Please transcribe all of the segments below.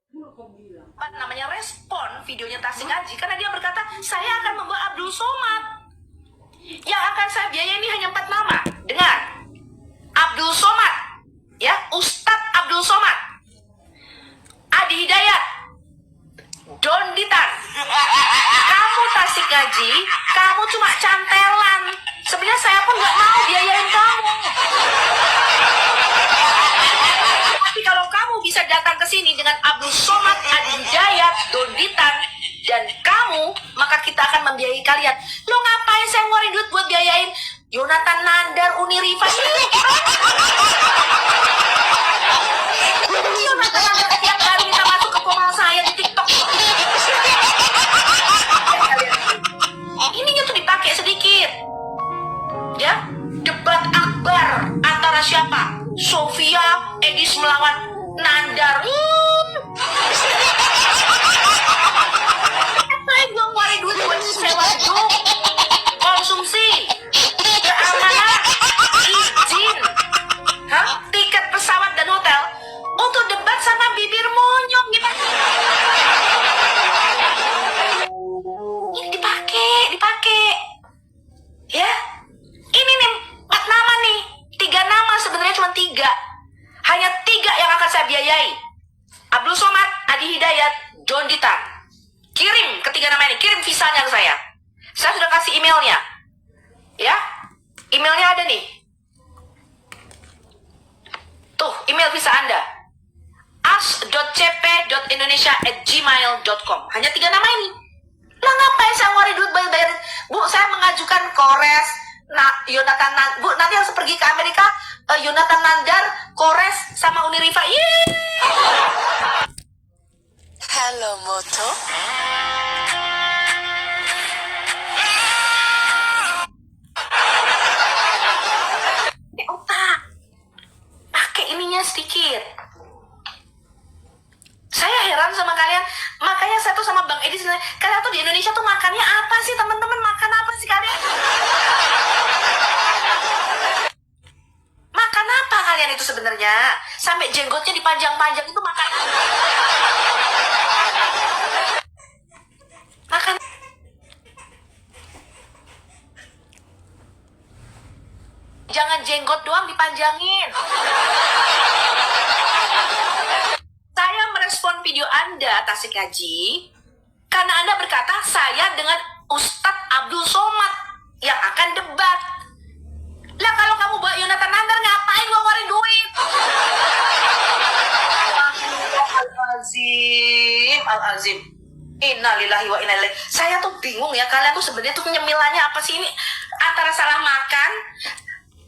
apa namanya, respon videonya Tasik Haji, karena dia berkata saya akan membawa Abdul Somad. Yang akan saya biayai ini hanya 4 nama. Dengar, Abdul Somad, ya, Ustadz Abdul Somad, Adi Hidayat, Don Ditan. Kamu Tasik Haji, kamu cuma cantelan. Sebenarnya saya pun nggak mau biayain kamu. Tapi kalau kamu bisa datang ke sini dengan Abdul Somad, Adi Hidayat, Don Ditan, dan kamu, maka kita akan membiayai kalian. Lo ngapain saya ngeluarin duit buat biayain Yonatan Nandar, Uni Rifa? Yonatan Nandar setiap kali kita masuk ke profil saya di TikTok. Ininya tuh dipakai sedikit. Ya, debat akbar antara siapa? Sofia Edis melawan Nandar. Saya gue ngeluarin duit buat sewa gedung, konsumsi, keamanan, izin, tiket pesawat dan hotel untuk debat sama bibir monyong gimana? Ini dipakai, ya. Ini nih 4 nama nih, 3 nama sebenarnya cuma 3, hanya 3 yang akan saya biayai. Abdul Somad, Adi Hidayat, Don Ditan. Kirim ketiga nama ini, kirim visanya ke saya. Saya sudah kasih emailnya, ya. Emailnya ada nih. Tuh, email visa Anda. as.cp.indonesia@gmail.com. Hanya 3 nama ini. Lah ngapain saya ngeluarin duit bayar-bayarin? Bu, saya mengajukan Kores, Yonatan Nandar. Bu, nanti harus pergi ke Amerika. Yonatan Nandar, Kores, sama Uni Rifa. Hello, Moto. Otak. Pakai ininya sedikit. Saya heran sama kalian. Makanya saya tuh sama Bang Edi sebenarnya, kalian tuh di Indonesia tuh makannya apa sih, teman-teman? Makan apa sih kalian? Makan apa kalian itu sebenarnya? Sampai jenggotnya dipanjang-panjang itu makan apa? Makan. Jangan jenggot doang dipanjangin. Saya merespon video Anda, Tasik Haji, karena Anda berkata saya dengan Ustadz Abdul Somad yang akan debat. Lah kalau kamu bawa Yonatan Nandar, ngapain gua ngeluarin duit? Al-Azim. Innalillahi wa inna ilaihi. Saya tuh bingung ya, kalian tuh sebenarnya tuh nyemilannya apa sih ini? Antara salah makan,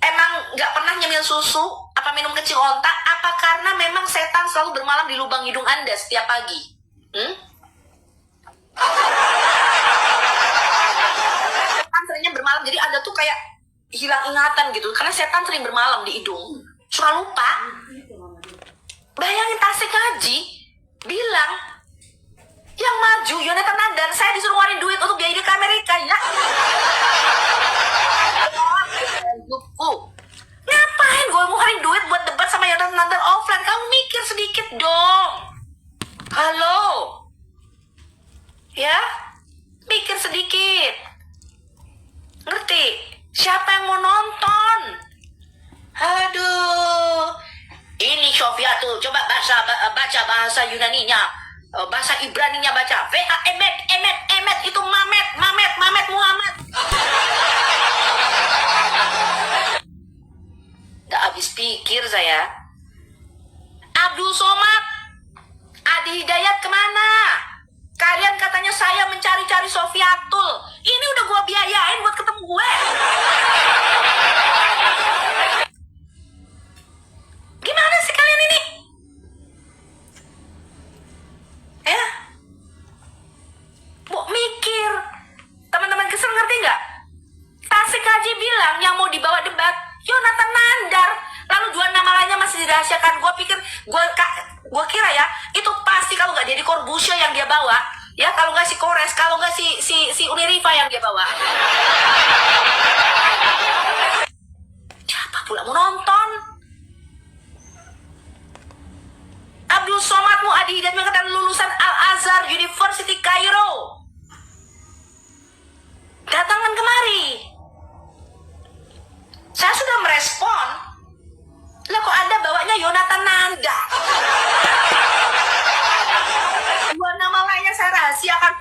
emang nggak pernah nyemil susu, apa minum kecil ontak, apa karena memang setan selalu bermalam di lubang hidung Anda setiap pagi? Setan seringnya bermalam, jadi Anda tuh kayak hilang ingatan gitu, karena setan sering bermalam di hidung, suka lupa. Bayangin Tasik Haji bilang yang maju Yonatan Nandar, saya disuruh ngeluarin duit untuk biaya dia ke Amerika, ya. Ngapain gue ngeluarin duit buat debat sama Yonatan Nandar offline? Kamu mikir sedikit dong. Halo, ya, mikir sedikit. Ngerti? Siapa yang mau nonton? Aduh, ini Sofia tuh, coba baca bahasa Yunaninya, bahasa Ibraninya baca. Emet itu Mamet Muhammad. Gak habis pikir saya. Abdul Somad, Adi Hidayat kemana? Kalian katanya saya mencari-cari Sofiatul. Ini udah gue biayain buat ketemu gue. Gimana sih kalian ini? Ya? Bu, mikir. Teman-teman kesel ngerti nggak? Tasik Haji bilang yang mau dibawa debat Yonatan Nandar. Lalu 2 nama lainnya masih dirahasiakan. Gue kira ya, itu pasti kalau nggak Deddy Corbuzier yang dia bawa, ya, kalau nggak si Kores, kalau nggak si Uni Rifa yang dia bawa. Siapa pula mau nonton? Abdul Somad, Adi Hidayat mengatakan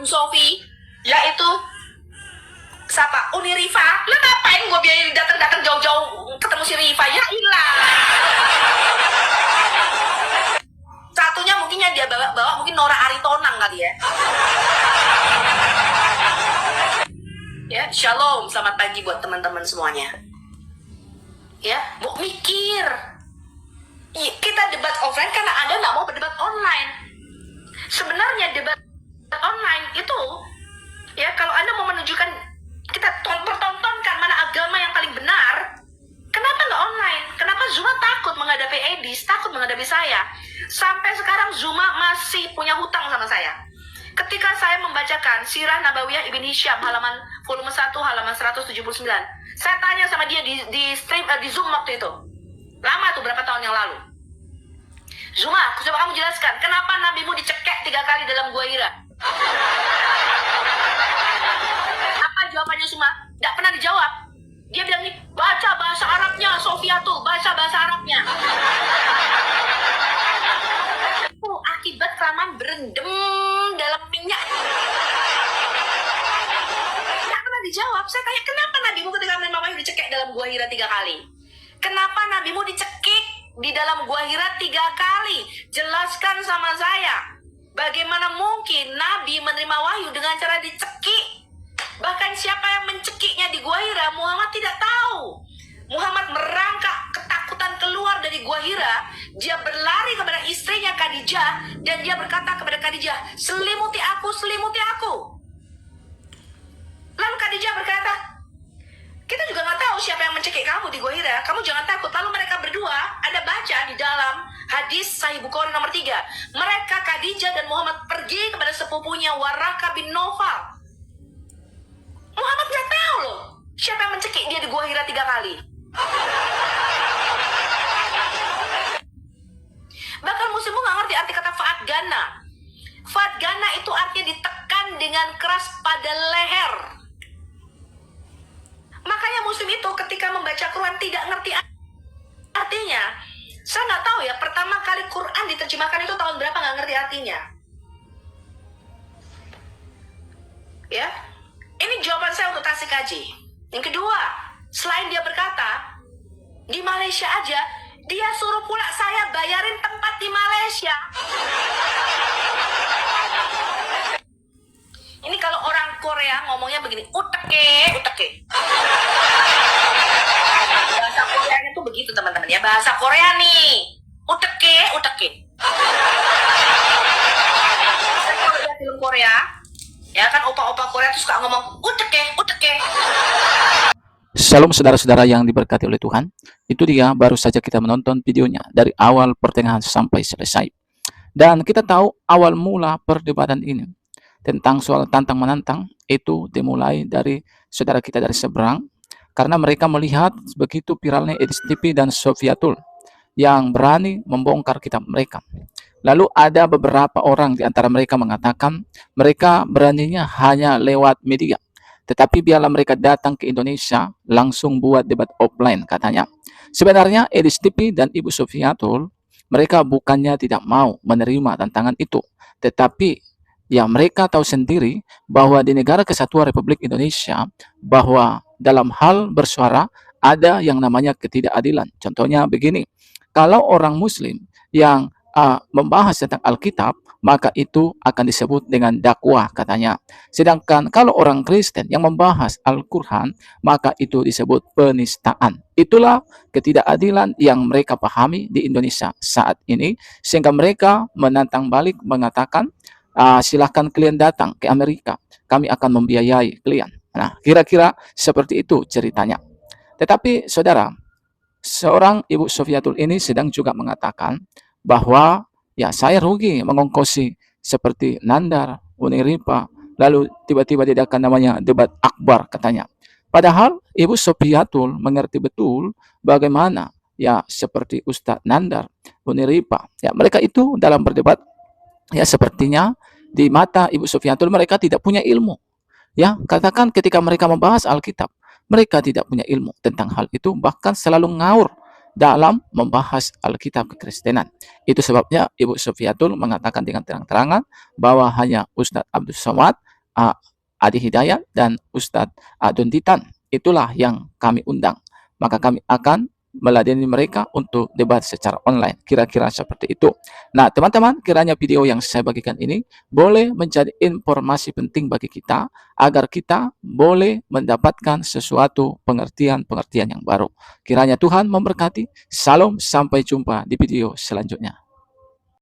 Sofi, yaitu siapa? Uni Rifa. Lah ngapain gue biayain datang-datang jauh-jauh ketemu si Rifa? Ya ilah. Satunya mungkin yang dia bawa mungkin Nora Aritonang kali ya. Ya, shalom, selamat pagi buat teman-teman semuanya. Ya, bu mikir. Kita debat offline karena Anda nggak mau berdebat online. Sebenarnya debat online itu, ya kalau Anda mau menunjukkan, kita pertontonkan mana agama yang paling benar, kenapa nggak online? Kenapa Zuma takut menghadapi Edis, takut menghadapi saya? Sampai sekarang Zuma masih punya hutang sama saya. Ketika saya membacakan Sirah Nabawiyah Ibn Hisham halaman volume 1 halaman 179, saya tanya sama dia di stream di Zoom waktu itu. Lama tuh, berapa tahun yang lalu. Zuma, coba kamu jelaskan kenapa nabimu dicekek 3 kali dalam gua Hira? Apa jawabannya Zuma? Nggak pernah dijawab. Dia bilang nih, baca bahasa Arabnya, Sofiatul, baca bahasa Arabnya. Akibat kelamaan berendam dalam minyak. Nggak pernah dijawab. Saya tanya, kenapa nabimu ketika menerima wahyu dicekek dalam gua Hira 3 kali? Kenapa nabimu dicekik di dalam gua Hira 3 kali? Jelaskan sama saya. Bagaimana mungkin Nabi menerima wahyu dengan cara dicekik? Bahkan siapa yang mencekiknya di gua Hira, Muhammad tidak tahu. Muhammad merangkak ketakutan keluar dari gua Hira. Dia berlari kepada istrinya Khadijah dan dia berkata kepada Khadijah, selimuti aku, selimuti aku. Lalu Khadijah berkata, kita juga nggak tahu siapa yang mencekik kamu di gua Hira. Kamu jangan takut. Lalu mereka berdua ada baca di dalam hadis Sahih Bukhari nomor 3. Mereka Khadijah dan Muhammad pergi kepada sepupunya Waraka bin Nawfal. Muhammad nggak tahu loh siapa yang mencekik dia di gua Hira 3 kali. Bahkan muslimmu nggak ngerti arti kata Fa'adgana. Fa'adgana itu artinya ditekan dengan keras pada leher. Makanya muslim itu ketika membaca Quran tidak ngerti artinya. Saya nggak tahu ya, pertama kali Quran diterjemahkan itu tahun berapa, nggak ngerti artinya. Ya, ini jawaban saya untuk Tasik Haji. Yang kedua, selain dia berkata, di Malaysia aja, dia suruh pula saya bayarin tempat di Malaysia. Ini kalau orang Korea ngomongnya begini, uteke, uteke. Bahasa Koreanya tuh begitu teman-teman ya, bahasa Korea nih, uteke, uteke. Kalau lihat film Korea, ya kan opa-opa Korea tuh suka ngomong uteke, uteke. Shalom saudara-saudara yang diberkati oleh Tuhan. Itu dia, baru saja kita menonton videonya dari awal pertengahan sampai selesai. Dan kita tahu awal mula perdebatan ini tentang soal tantang-menantang itu dimulai dari saudara kita dari seberang, karena mereka melihat begitu viralnya Edis TV dan Sofiatul yang berani membongkar kitab mereka. Lalu ada beberapa orang di antara mereka mengatakan mereka beraninya hanya lewat media. Tetapi biarlah mereka datang ke Indonesia, langsung buat debat offline katanya. Sebenarnya Edis TV dan Ibu Sofiatul, mereka bukannya tidak mau menerima tantangan itu. Tetapi ya mereka tahu sendiri bahwa di negara kesatuan Republik Indonesia, bahwa dalam hal bersuara ada yang namanya ketidakadilan. Contohnya begini, kalau orang Muslim yang membahas tentang Alkitab, maka itu akan disebut dengan dakwah katanya. Sedangkan kalau orang Kristen yang membahas Al-Quran, maka itu disebut penistaan. Itulah ketidakadilan yang mereka pahami di Indonesia saat ini, sehingga mereka menantang balik mengatakan, silahkan kalian datang ke Amerika, kami akan membiayai kalian. Nah, kira-kira seperti itu ceritanya. Tetapi saudara, seorang Ibu Sofiatul ini sedang juga mengatakan bahwa ya saya rugi mengongkosi seperti Nandar, Uniripa, lalu tiba-tiba diadakan namanya debat akbar katanya. Padahal Ibu Sofiatul mengerti betul bagaimana ya seperti Ustadz Nandar, Uniripa, ya mereka itu dalam berdebat ya sepertinya di mata Ibu Sofiatul mereka tidak punya ilmu. Ya, katakan ketika mereka membahas Alkitab, mereka tidak punya ilmu tentang hal itu, bahkan selalu ngawur dalam membahas Alkitab kekristenan. Itu sebabnya Ibu Sofiatul mengatakan dengan terang-terangan bahwa hanya Ustadz Abdul Somad Adi Hidayat dan Ustadz Donditan. Itulah yang kami undang. Maka kami akan meladeni mereka untuk debat secara online. Kira-kira seperti itu. Nah, teman-teman, kiranya video yang saya bagikan ini boleh menjadi informasi penting bagi kita agar kita boleh mendapatkan sesuatu pengertian-pengertian yang baru. Kiranya Tuhan memberkati. Salam, sampai jumpa di video selanjutnya.